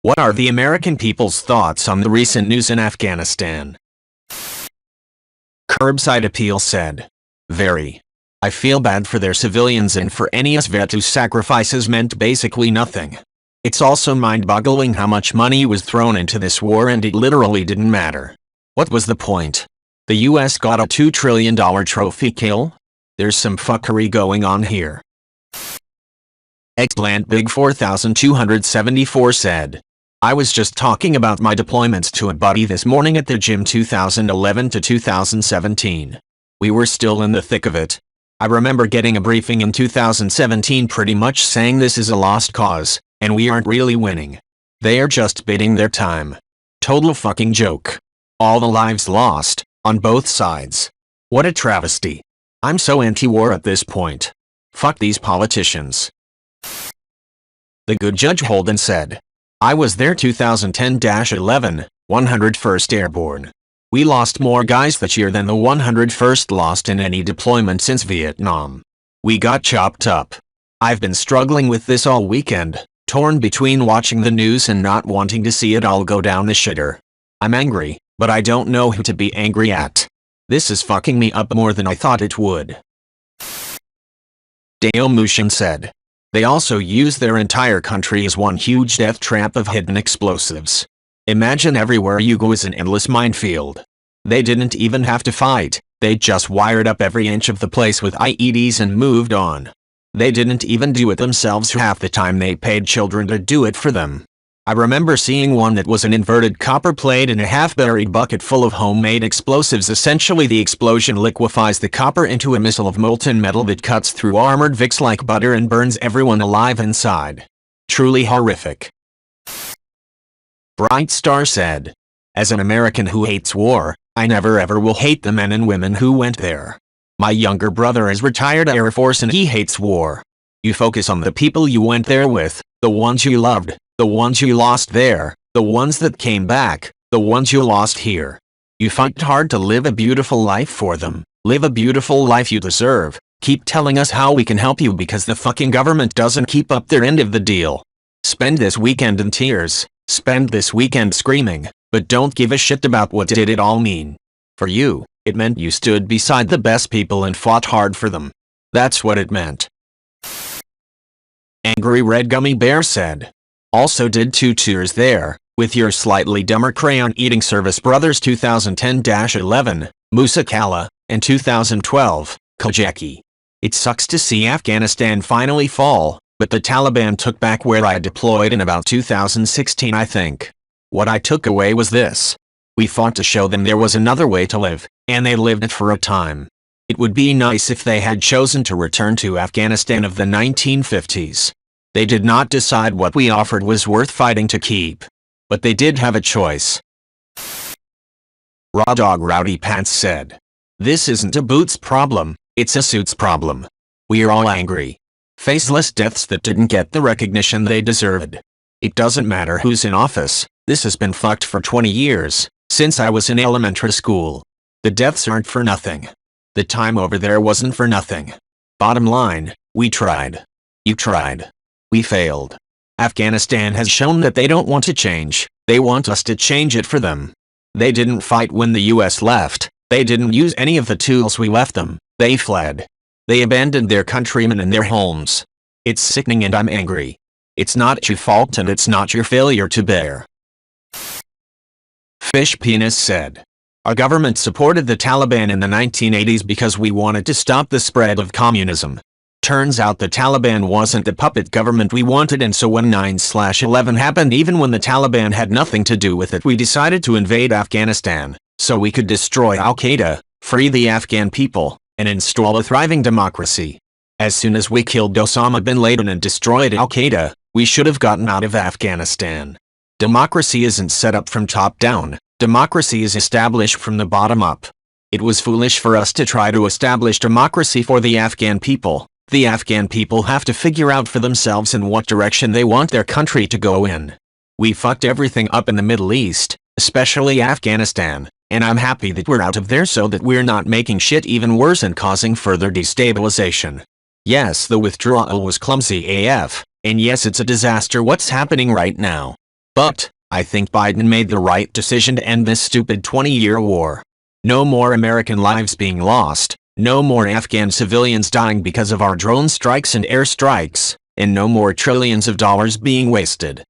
What are the American people's thoughts on the recent news in Afghanistan? Curbside Appeal said, "Very. I feel bad for their civilians and for any US vet whose sacrifices meant basically nothing. It's also mind-boggling how much money was thrown into this war and it literally didn't matter. What was the point? The US got a $2 trillion trophy kill? There's some fuckery going on here." Eggplant Big 4274 said, "I was just talking about my deployments to a buddy this morning at the gym 2011 to 2017. We were still in the thick of it. I remember getting a briefing in 2017 pretty much saying this is a lost cause, and we aren't really winning. They are just biding their time. Total fucking joke. All the lives lost, on both sides. What a travesty. I'm so anti-war at this point. Fuck these politicians." The Good Judge Holden said, "I was there 2010-11, 101st Airborne. We lost more guys that year than the 101st lost in any deployment since Vietnam. We got chopped up. I've been struggling with this all weekend, torn between watching the news and not wanting to see it all go down the shitter. I'm angry, but I don't know who to be angry at. This is fucking me up more than I thought it would." Deo Mushin said, "They also use their entire country as one huge death trap of hidden explosives. Imagine everywhere you go is an endless minefield. They didn't even have to fight, they just wired up every inch of the place with IEDs and moved on. They didn't even do it themselves half the time, they paid children to do it for them. I remember seeing one that was an inverted copper plate in a half-buried bucket full of homemade explosives. Essentially the explosion liquefies the copper into a missile of molten metal that cuts through armored Vicks like butter and burns everyone alive inside. Truly horrific." Bright Star said, "As an American who hates war, I never ever will hate the men and women who went there. My younger brother is retired Air Force and he hates war. You focus on the people you went there with, the ones you loved, the ones you lost there, the ones that came back, the ones you lost here. You fight hard to live a beautiful life for them, live a beautiful life you deserve. Keep telling us how we can help you because the fucking government doesn't keep up their end of the deal. Spend this weekend in tears, spend this weekend screaming, but don't give a shit about what did it all mean. For you, it meant you stood beside the best people and fought hard for them. That's what it meant." Angry Red Gummy Bear said, "Also did 2 tours there, with your slightly dumber crayon-eating service brothers 2010-11, Musa Kala, and 2012, Kajaki. It sucks to see Afghanistan finally fall, but the Taliban took back where I deployed in about 2016 I think. What I took away was this. We fought to show them there was another way to live, and they lived it for a time. It would be nice if they had chosen to return to Afghanistan of the 1950s. They did not decide what we offered was worth fighting to keep. But they did have a choice." Raw Dog Rowdy Pants said, "This isn't a boots problem, it's a suits problem. We are all angry. Faceless deaths that didn't get the recognition they deserved. It doesn't matter who's in office, this has been fucked for 20 years, since I was in elementary school. The deaths aren't for nothing. The time over there wasn't for nothing. Bottom line, we tried. You tried. We failed. Afghanistan has shown that they don't want to change, they want us to change it for them. They didn't fight when the US left, they didn't use any of the tools we left them, they fled. They abandoned their countrymen and their homes. It's sickening and I'm angry. It's not your fault and it's not your failure to bear." Fish Penis said, "Our government supported the Taliban in the 1980s because we wanted to stop the spread of communism. Turns out the Taliban wasn't the puppet government we wanted, and so when 9/11 happened, even when the Taliban had nothing to do with it, we decided to invade Afghanistan, so we could destroy Al-Qaeda, free the Afghan people, and install a thriving democracy. As soon as we killed Osama bin Laden and destroyed Al-Qaeda, we should have gotten out of Afghanistan. Democracy isn't set up from top down, democracy is established from the bottom up. It was foolish for us to try to establish democracy for the Afghan people. The Afghan people have to figure out for themselves in what direction they want their country to go in. We fucked everything up in the Middle East, especially Afghanistan, and I'm happy that we're out of there so that we're not making shit even worse and causing further destabilization. Yes, the withdrawal was clumsy AF, and yes, it's a disaster what's happening right now. But I think Biden made the right decision to end this stupid 20-year war. No more American lives being lost, no more Afghan civilians dying because of our drone strikes and air strikes, and no more trillions of dollars being wasted.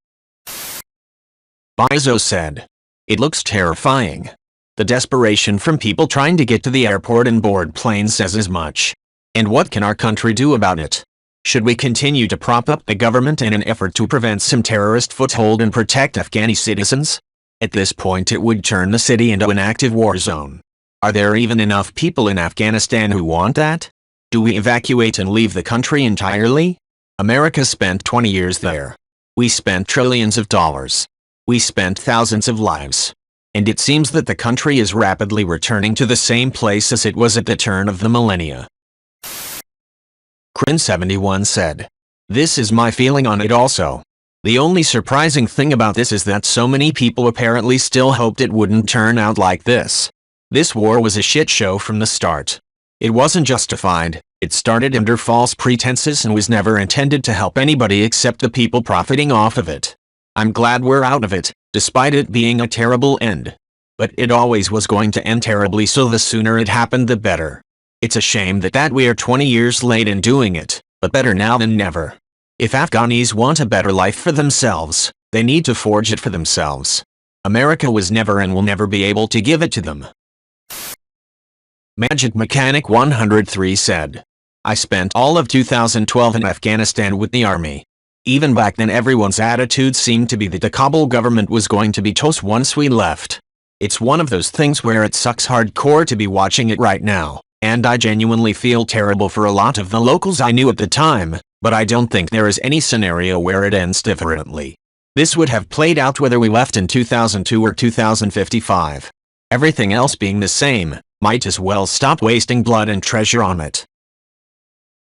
Bezos said, "It looks terrifying. The desperation from people trying to get to the airport and board planes says as much. And what can our country do about it? Should we continue to prop up the government in an effort to prevent some terrorist foothold and protect Afghani citizens? At this point it would turn the city into an active war zone. Are there even enough people in Afghanistan who want that? Do we evacuate and leave the country entirely? America spent 20 years there. We spent trillions of dollars. We spent thousands of lives. And it seems that the country is rapidly returning to the same place as it was at the turn of the millennia." Crin71 said, "This is my feeling on it also. The only surprising thing about this is that so many people apparently still hoped it wouldn't turn out like this. This war was a shit show from the start. It wasn't justified, it started under false pretenses and was never intended to help anybody except the people profiting off of it. I'm glad we're out of it, despite it being a terrible end. But it always was going to end terribly, so the sooner it happened the better. It's a shame that we are 20 years late in doing it, but better now than never. If Afghanis want a better life for themselves, they need to forge it for themselves. America was never and will never be able to give it to them." Magic Mechanic 103 said, "I spent all of 2012 in Afghanistan with the army. Even back then everyone's attitude seemed to be that the Kabul government was going to be toast once we left. It's one of those things where it sucks hardcore to be watching it right now, and I genuinely feel terrible for a lot of the locals I knew at the time, but I don't think there is any scenario where it ends differently. This would have played out whether we left in 2002 or 2055. Everything else being the same, might as well stop wasting blood and treasure on it."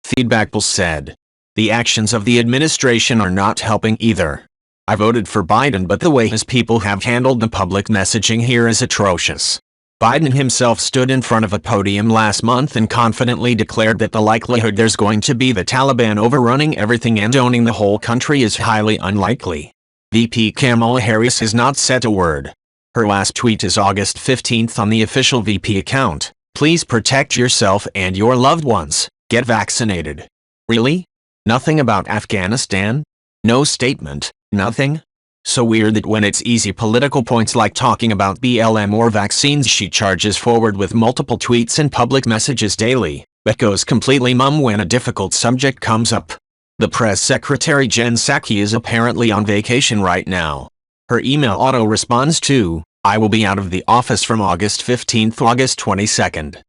Feedbackable said, "The actions of the administration are not helping either. I voted for Biden, but the way his people have handled the public messaging here is atrocious. Biden himself stood in front of a podium last month and confidently declared that the likelihood there's going to be the Taliban overrunning everything and owning the whole country is highly unlikely. VP Kamala Harris has not said a word. Her last tweet is August 15th on the official VP account. Please protect yourself and your loved ones. Get vaccinated. Really? Nothing about Afghanistan? No statement, nothing? So weird that when it's easy political points like talking about BLM or vaccines she charges forward with multiple tweets and public messages daily, but goes completely mum when a difficult subject comes up. The press secretary Jen Psaki is apparently on vacation right now. Her email auto-responds to, I will be out of the office from August 15th to August 22nd.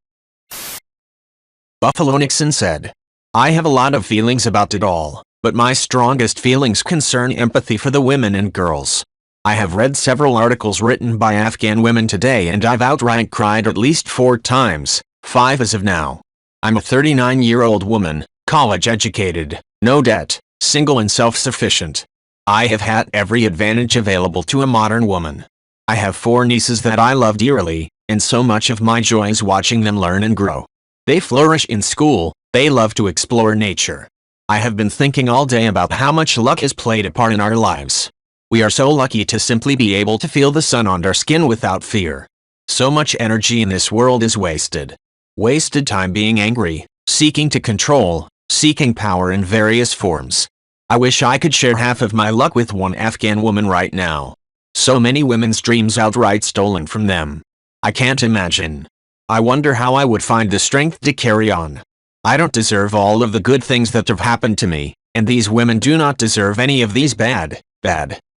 Buffalo Nixon said, I have a lot of feelings about it all, but my strongest feelings concern empathy for the women and girls. I have read several articles written by Afghan women today and I've outright cried at least 4 times, 5 as of now. I'm a 39-year-old woman, college-educated, no debt, single and self-sufficient. I have had every advantage available to a modern woman. I have 4 nieces that I love dearly, and so much of my joy is watching them learn and grow. They flourish in school, they love to explore nature. I have been thinking all day about how much luck has played a part in our lives. We are so lucky to simply be able to feel the sun on our skin without fear. So much energy in this world is wasted. Wasted time being angry, seeking to control, seeking power in various forms. I wish I could share half of my luck with one Afghan woman right now. So many women's dreams outright stolen from them. I can't imagine. I wonder how I would find the strength to carry on. I don't deserve all of the good things that have happened to me, and these women do not deserve any of these bad,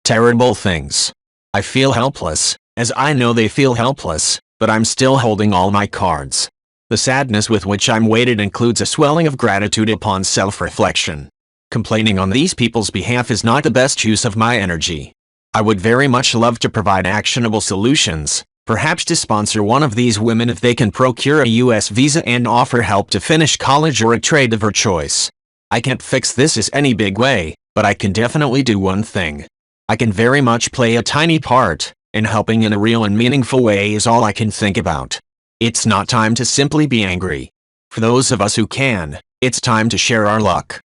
terrible things. I feel helpless, as I know they feel helpless, but I'm still holding all my cards. The sadness with which I'm weighted includes a swelling of gratitude upon self-reflection. Complaining on these people's behalf is not the best use of my energy. I would very much love to provide actionable solutions, perhaps to sponsor one of these women if they can procure a US visa and offer help to finish college or a trade of her choice. I can't fix this in any big way, but I can definitely do one thing. I can very much play a tiny part, and helping in a real and meaningful way is all I can think about. It's not time to simply be angry. For those of us who can, it's time to share our luck.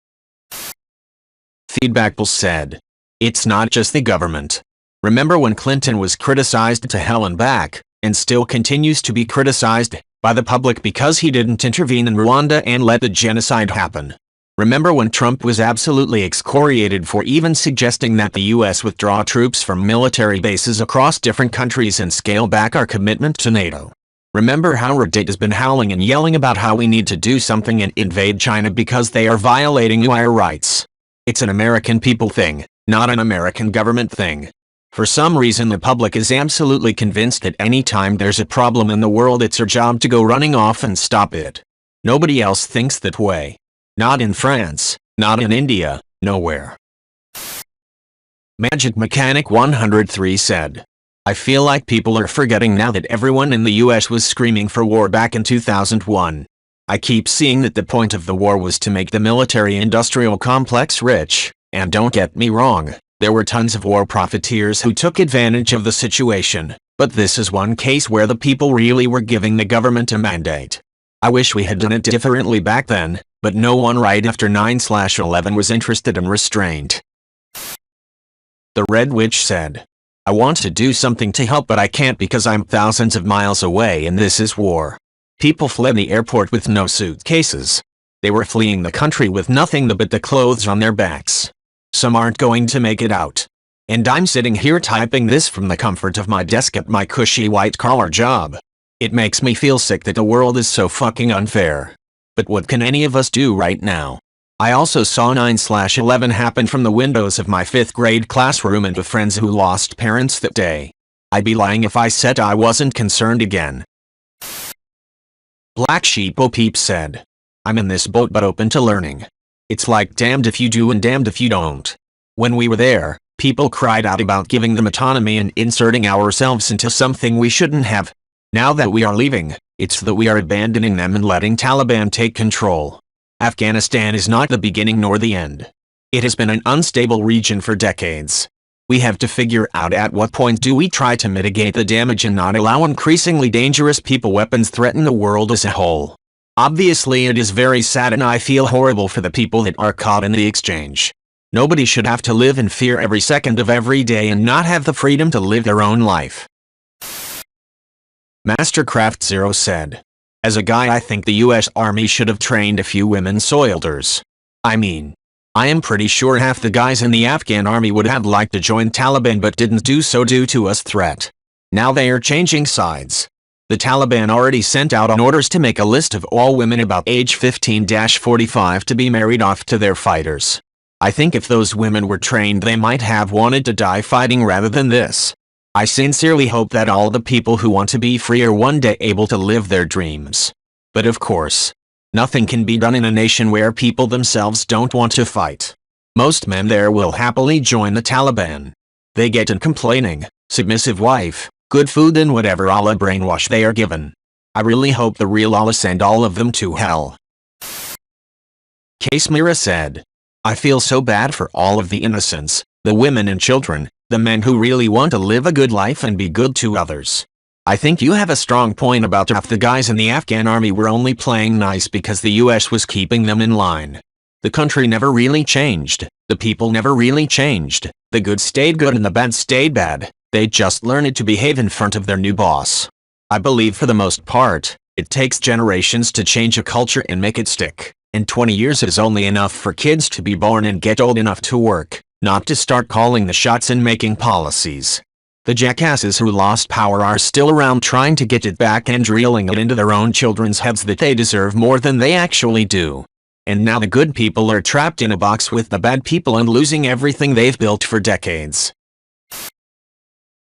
Feedbackable said, it's not just the government. Remember when Clinton was criticized to hell and back, and still continues to be criticized by the public because he didn't intervene in Rwanda and let the genocide happen? Remember when Trump was absolutely excoriated for even suggesting that the US withdraw troops from military bases across different countries and scale back our commitment to NATO? Remember how Reddit has been howling and yelling about how we need to do something and invade China because they are violating our rights? It's an American people thing, not an American government thing. For some reason the public is absolutely convinced that any time there's a problem in the world it's our job to go running off and stop it. Nobody else thinks that way. Not in France, not in India, nowhere. Magic Mechanic 103 said, I feel like people are forgetting now that everyone in the US was screaming for war back in 2001. I keep seeing that the point of the war was to make the military-industrial complex rich, and don't get me wrong, there were tons of war profiteers who took advantage of the situation, but this is one case where the people really were giving the government a mandate. I wish we had done it differently back then, but no one right after 9/11 was interested in restraint. The Red Witch said, I want to do something to help but I can't because I'm thousands of miles away and this is war. People fled the airport with no suitcases. They were fleeing the country with nothing but the clothes on their backs. Some aren't going to make it out. And I'm sitting here typing this from the comfort of my desk at my cushy white-collar job. It makes me feel sick that the world is so fucking unfair. But what can any of us do right now? I also saw 9/11 happen from the windows of my 5th grade classroom and with friends who lost parents that day. I'd be lying if I said I wasn't concerned again. Black Sheep O'Peep said, I'm in this boat but open to learning. It's like damned if you do and damned if you don't. When we were there, people cried out about giving them autonomy and inserting ourselves into something we shouldn't have. Now that we are leaving, it's that we are abandoning them and letting Taliban take control. Afghanistan is not the beginning nor the end. It has been an unstable region for decades. We have to figure out at what point do we try to mitigate the damage and not allow increasingly dangerous people weapons threaten the world as a whole. Obviously it is very sad and I feel horrible for the people that are caught in the exchange. Nobody should have to live in fear every second of every day and not have the freedom to live their own life. Mastercraft Zero said, as a guy I think the US Army should have trained a few women soldiers. I mean, I am pretty sure half the guys in the Afghan army would have liked to join Taliban but didn't do so due to US threat. Now they are changing sides. The Taliban already sent out on orders to make a list of all women about age 15-45 to be married off to their fighters. I think if those women were trained they might have wanted to die fighting rather than this. I sincerely hope that all the people who want to be free are one day able to live their dreams. But of course, nothing can be done in a nation where people themselves don't want to fight. Most men there will happily join the Taliban. They get in complaining, submissive wife, good food and whatever Allah brainwash they are given. I really hope the real Allah send all of them to hell. Case Mira said, I feel so bad for all of the innocents, the women and children, the men who really want to live a good life and be good to others. I think you have a strong point about half the guys in the Afghan army were only playing nice because the US was keeping them in line. The country never really changed, the people never really changed, the good stayed good and the bad stayed bad, they just learned to behave in front of their new boss. I believe for the most part, it takes generations to change a culture and make it stick, and 20 years is only enough for kids to be born and get old enough to work, not to start calling the shots and making policies. The jackasses who lost power are still around trying to get it back and drilling it into their own children's heads that they deserve more than they actually do. And now the good people are trapped in a box with the bad people and losing everything they've built for decades.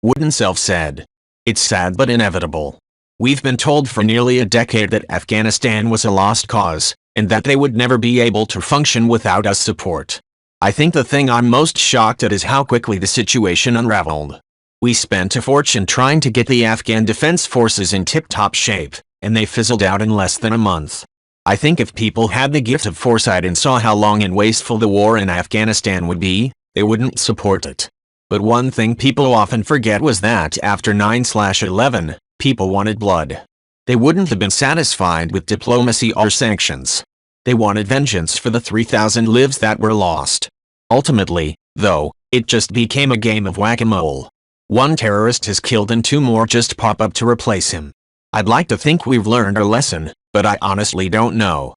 Wooden Self said, it's sad but inevitable. We've been told for nearly a decade that Afghanistan was a lost cause, and that they would never be able to function without us support. I think the thing I'm most shocked at is how quickly the situation unraveled. We spent a fortune trying to get the Afghan Defense Forces in tip-top shape, and they fizzled out in less than a month. I think if people had the gift of foresight and saw how long and wasteful the war in Afghanistan would be, they wouldn't support it. But one thing people often forget was that after 9/11, people wanted blood. They wouldn't have been satisfied with diplomacy or sanctions. They wanted vengeance for the 3,000 lives that were lost. Ultimately, though, it just became a game of whack-a-mole. One terrorist is killed and 2 more just pop up to replace him. I'd like to think we've learned our lesson, but I honestly don't know.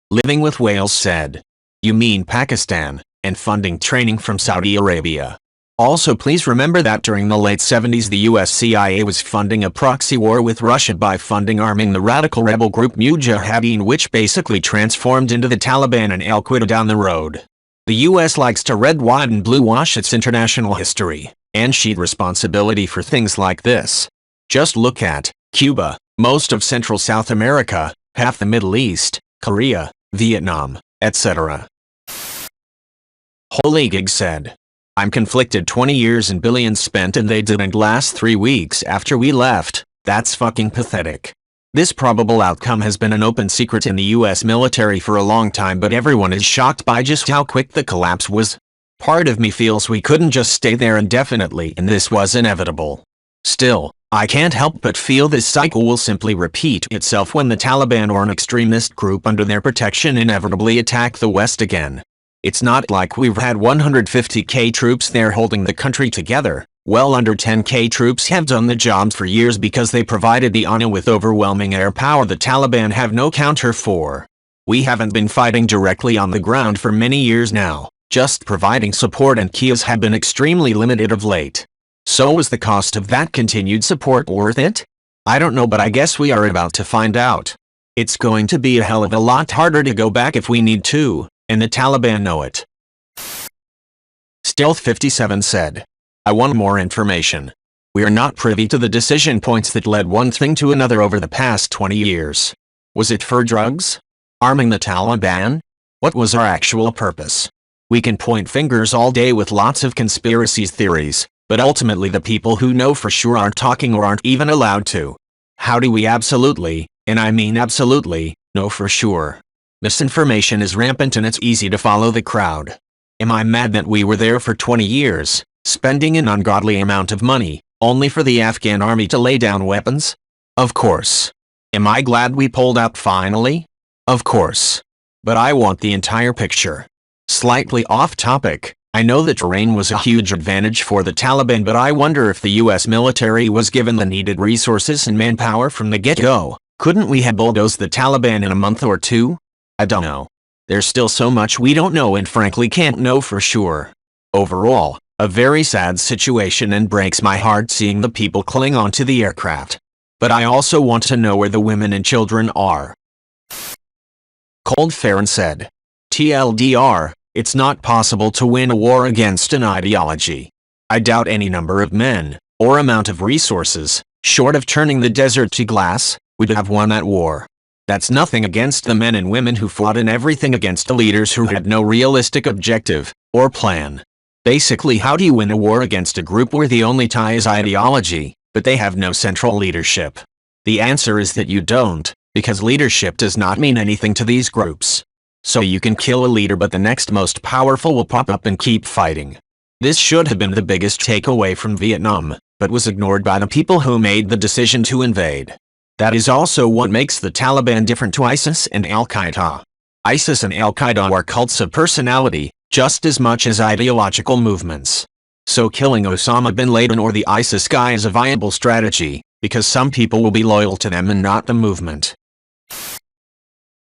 Living with Whales said, "You mean Pakistan, and funding training from Saudi Arabia. Also please remember that during the late 70s the US CIA was funding a proxy war with Russia by funding arming the radical rebel group Mujahideen, which basically transformed into the Taliban and Al-Qaeda down the road. The US likes to red, white and blue wash its international history, and sheet responsibility for things like this. Just look at Cuba, most of Central South America, half the Middle East, Korea, Vietnam, etc." Holy Gig said, "I'm conflicted. 20 years and billions spent and they didn't last 3 weeks after we left. That's fucking pathetic. This probable outcome has been an open secret in the US military for a long time, but everyone is shocked by just how quick the collapse was. Part of me feels we couldn't just stay there indefinitely and this was inevitable. Still, I can't help but feel this cycle will simply repeat itself when the Taliban or an extremist group under their protection inevitably attack the West again. It's not like we've had 150k troops there holding the country together. Well under 10k troops have done the job for years because they provided the UNA with overwhelming air power the Taliban have no counter for. We haven't been fighting directly on the ground for many years now, just providing support, and Kias have been extremely limited of late. So was the cost of that continued support worth it? I don't know, but I guess we are about to find out. It's going to be a hell of a lot harder to go back if we need to, and the Taliban know it." Stealth 57 said, "I want more information. We are not privy to the decision points that led one thing to another over the past 20 years. Was it for drugs? Arming the Taliban? What was our actual purpose? We can point fingers all day with lots of conspiracy theories, but ultimately the people who know for sure aren't talking or aren't even allowed to. How do we absolutely, and I mean absolutely, know for sure? Misinformation is rampant and it's easy to follow the crowd. Am I mad that we were there for 20 years, spending an ungodly amount of money, only for the Afghan army to lay down weapons? Of course. Am I glad we pulled out finally? Of course. But I want the entire picture. Slightly off topic, I know the terrain was a huge advantage for the Taliban, but I wonder if the US military was given the needed resources and manpower from the get-go. Couldn't we have bulldozed the Taliban in a month or two? I don't know. There's still so much we don't know and frankly can't know for sure. Overall, a very sad situation, and breaks my heart seeing the people cling onto the aircraft. But I also want to know where the women and children are." Cold Farron said, "TLDR, it's not possible to win a war against an ideology. I doubt any number of men, or amount of resources, short of turning the desert to glass, would have won that war. That's nothing against the men and women who fought, and everything against the leaders who had no realistic objective, or plan. Basically, how do you win a war against a group where the only tie is ideology, but they have no central leadership? The answer is that you don't, because leadership does not mean anything to these groups. So you can kill a leader, but the next most powerful will pop up and keep fighting. This should have been the biggest takeaway from Vietnam, but was ignored by the people who made the decision to invade. That is also what makes the Taliban different to ISIS and Al-Qaeda. ISIS and Al-Qaeda are cults of personality, just as much as ideological movements. So killing Osama bin Laden or the ISIS guy is a viable strategy, because some people will be loyal to them and not the movement."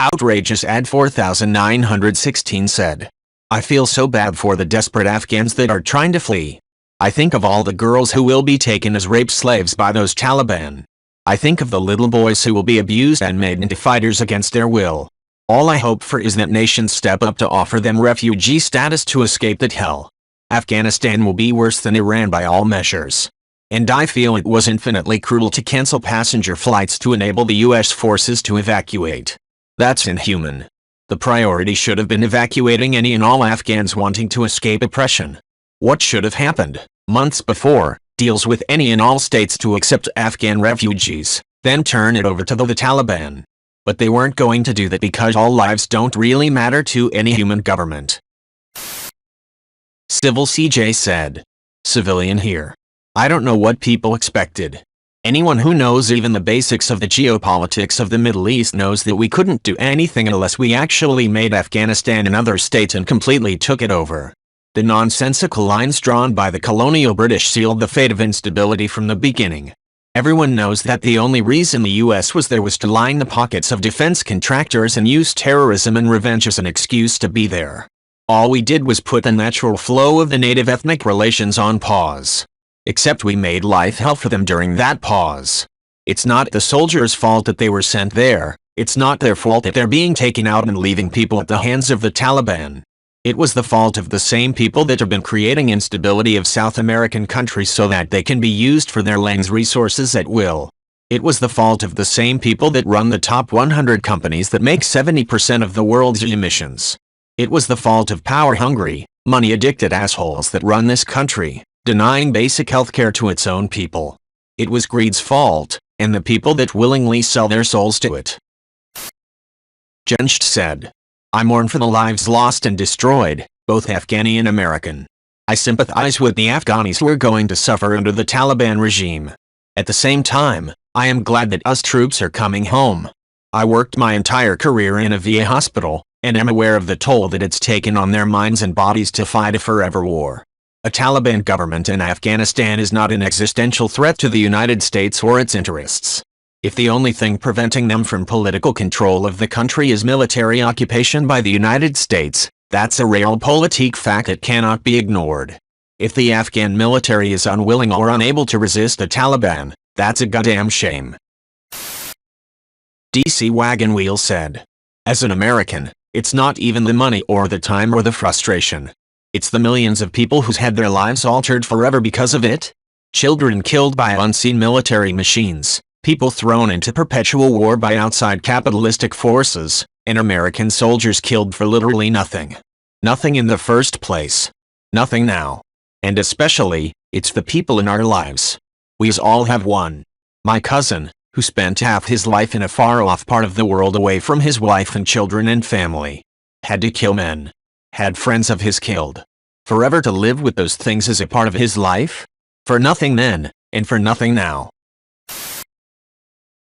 Outrageous Ad 4916 said, "I feel so bad for the desperate Afghans that are trying to flee. I think of all the girls who will be taken as rape slaves by those Taliban. I think of the little boys who will be abused and made into fighters against their will. All I hope for is that nations step up to offer them refugee status to escape that hell. Afghanistan will be worse than Iran by all measures. And I feel it was infinitely cruel to cancel passenger flights to enable the US forces to evacuate. That's inhuman. The priority should have been evacuating any and all Afghans wanting to escape oppression. What should have happened, months before, deals with any and all states to accept Afghan refugees, then turn it over to the Taliban. But they weren't going to do that because all lives don't really matter to any human government." Civil CJ said, "Civilian here. I don't know what people expected. Anyone who knows even the basics of the geopolitics of the Middle East knows that we couldn't do anything unless we actually made Afghanistan another state and completely took it over. The nonsensical lines drawn by the colonial British sealed the fate of instability from the beginning. Everyone knows that the only reason the US was there was to line the pockets of defense contractors and use terrorism and revenge as an excuse to be there. All we did was put the natural flow of the native ethnic relations on pause. Except we made life hell for them during that pause. It's not the soldiers' fault that they were sent there. It's not their fault that they're being taken out and leaving people at the hands of the Taliban. It was the fault of the same people that have been creating instability of South American countries so that they can be used for their land's resources at will. It was the fault of the same people that run the top 100 companies that make 70% of the world's emissions. It was the fault of power-hungry, money-addicted assholes that run this country, denying basic healthcare to its own people. It was greed's fault, and the people that willingly sell their souls to it. Jenscht said, I mourn for the lives lost and destroyed, both Afghani and American. I sympathize with the Afghanis who are going to suffer under the Taliban regime. At the same time, I am glad that us troops are coming home. I worked my entire career in a VA hospital, and am aware of the toll that it's taken on their minds and bodies to fight a forever war. A Taliban government in Afghanistan is not an existential threat to the United States or its interests. If the only thing preventing them from political control of the country is military occupation by the United States, that's a realpolitik fact that cannot be ignored. If the Afghan military is unwilling or unable to resist the Taliban, that's a goddamn shame. DC Wagon Wheel said, as an American, it's not even the money or the time or the frustration. It's the millions of people who's had their lives altered forever because of it. Children killed by unseen military machines. People thrown into perpetual war by outside capitalistic forces, and American soldiers killed for literally nothing. Nothing in the first place. Nothing now. And especially, it's the people in our lives. We all have one. My cousin, who spent half his life in a far-off part of the world away from his wife and children and family. Had to kill men. Had friends of his killed. Forever to live with those things as a part of his life? For nothing then, and for nothing now.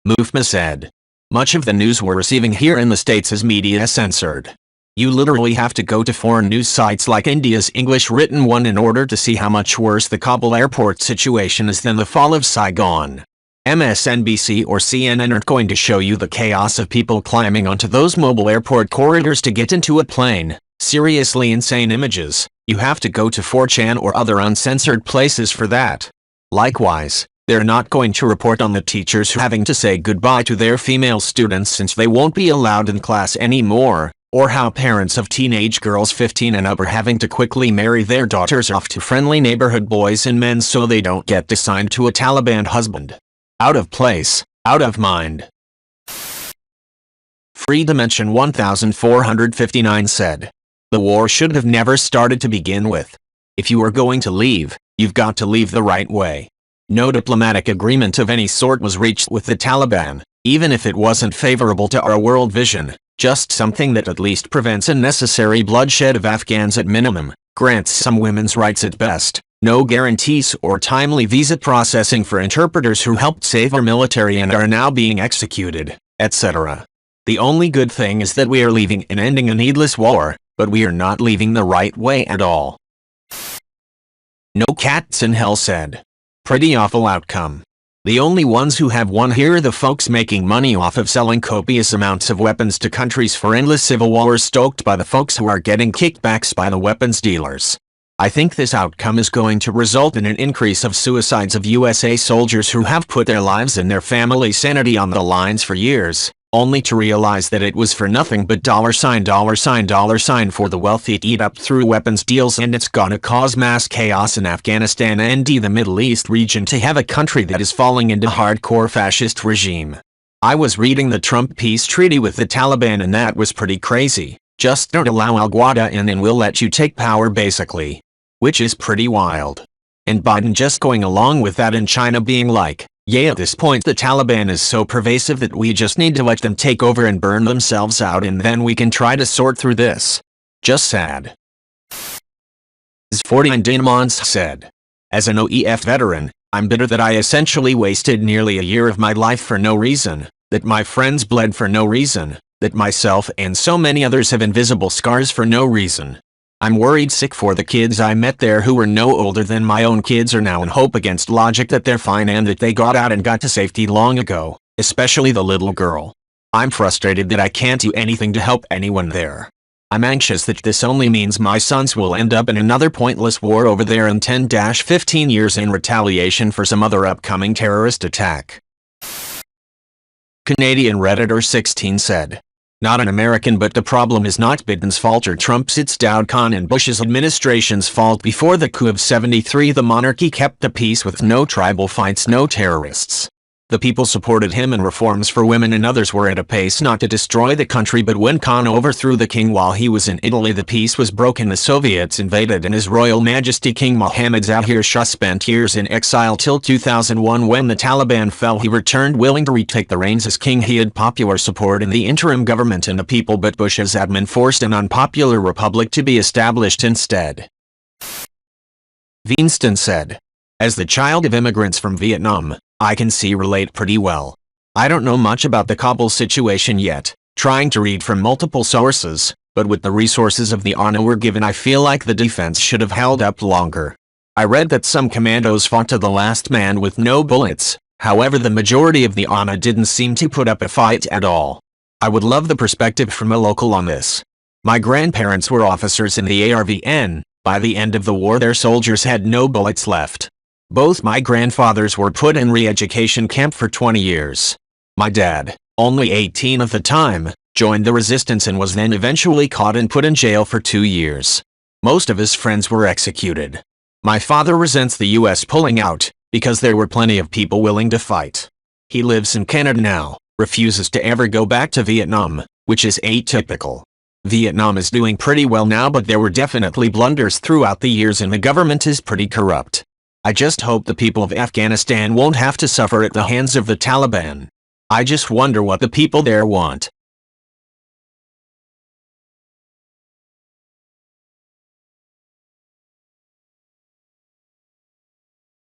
Mufma said, much of the news we're receiving here in the States is media censored. You literally have to go to foreign news sites like India's English written one in order to see how much worse the Kabul airport situation is than the fall of Saigon. MSNBC or CNN aren't going to show you the chaos of people climbing onto those mobile airport corridors to get into a plane. Seriously insane images. You have to go to 4chan or other uncensored places for that. Likewise, they're not going to report on the teachers having to say goodbye to their female students since they won't be allowed in class anymore, or how parents of teenage girls 15 and up are having to quickly marry their daughters off to friendly neighborhood boys and men so they don't get assigned to a Taliban husband. Out of place, out of mind. Free Dimension 1459 said, the war should have never started to begin with. If you are going to leave, you've got to leave the right way. No diplomatic agreement of any sort was reached with the Taliban, even if it wasn't favorable to our world vision, just something that at least prevents unnecessary bloodshed of Afghans at minimum, grants some women's rights at best, no guarantees or timely visa processing for interpreters who helped save our military and are now being executed, etc. The only good thing is that we are leaving and ending a needless war, but we are not leaving the right way at all. No cats in hell said. Pretty awful outcome. The only ones who have won here are the folks making money off of selling copious amounts of weapons to countries for endless civil wars stoked by the folks who are getting kickbacks by the weapons dealers. I think this outcome is going to result in an increase of suicides of USA soldiers who have put their lives and their family sanity on the lines for years, only to realize that it was for nothing but $$ for the wealthy to eat up through weapons deals, and it's gonna cause mass chaos in Afghanistan and the Middle East region to have a country that is falling into hardcore fascist regime. I was reading the Trump peace treaty with the Taliban and that was pretty crazy. Just don't allow Al-Qaeda in and we'll let you take power basically. Which is pretty wild. And Biden just going along with that and China being like, yeah, at this point the Taliban is so pervasive that we just need to let them take over and burn themselves out and then we can try to sort through this. Just sad. 49 Dynamons said, as an OEF veteran, I'm bitter that I essentially wasted nearly a year of my life for no reason, that my friends bled for no reason, that myself and so many others have invisible scars for no reason. I'm worried sick for the kids I met there who were no older than my own kids are now, and hope against logic that they're fine and that they got out and got to safety long ago, especially the little girl. I'm frustrated that I can't do anything to help anyone there. I'm anxious that this only means my sons will end up in another pointless war over there in 10-15 years in retaliation for some other upcoming terrorist attack. Canadian Redditor 16 said, "Not an American, but the problem is not Biden's fault or Trump's, it's Daoud Khan and Bush's administration's fault. Before the coup of '73, the monarchy kept the peace with no tribal fights, no terrorists. The people supported him, and reforms for women and others were at a pace not to destroy the country. But when Khan overthrew the king while he was in Italy, the peace was broken. The Soviets invaded, and His Royal Majesty King Mohammed Zahir Shah spent years in exile till 2001. When the Taliban fell, he returned willing to retake the reins as king. He had popular support in the interim government and the people, but Bush's admin forced an unpopular republic to be established instead." Winston said, "As the child of immigrants from Vietnam, I can relate pretty well. I don't know much about the Kabul situation yet, trying to read from multiple sources, but with the resources of the ANA we're given, I feel like the defense should have held up longer. I read that some commandos fought to the last man with no bullets, however the majority of the ANA didn't seem to put up a fight at all. I would love the perspective from a local on this. My grandparents were officers in the ARVN. By the end of the war, their soldiers had no bullets left. Both my grandfathers were put in re-education camp for 20 years. My dad, only 18 at the time, joined the resistance and was then eventually caught and put in jail for 2 years. Most of his friends were executed. My father resents the US pulling out, because there were plenty of people willing to fight. He lives in Canada now, refuses to ever go back to Vietnam, which is atypical. Vietnam is doing pretty well now, but there were definitely blunders throughout the years and the government is pretty corrupt. I just hope the people of Afghanistan won't have to suffer at the hands of the Taliban. I just wonder what the people there want.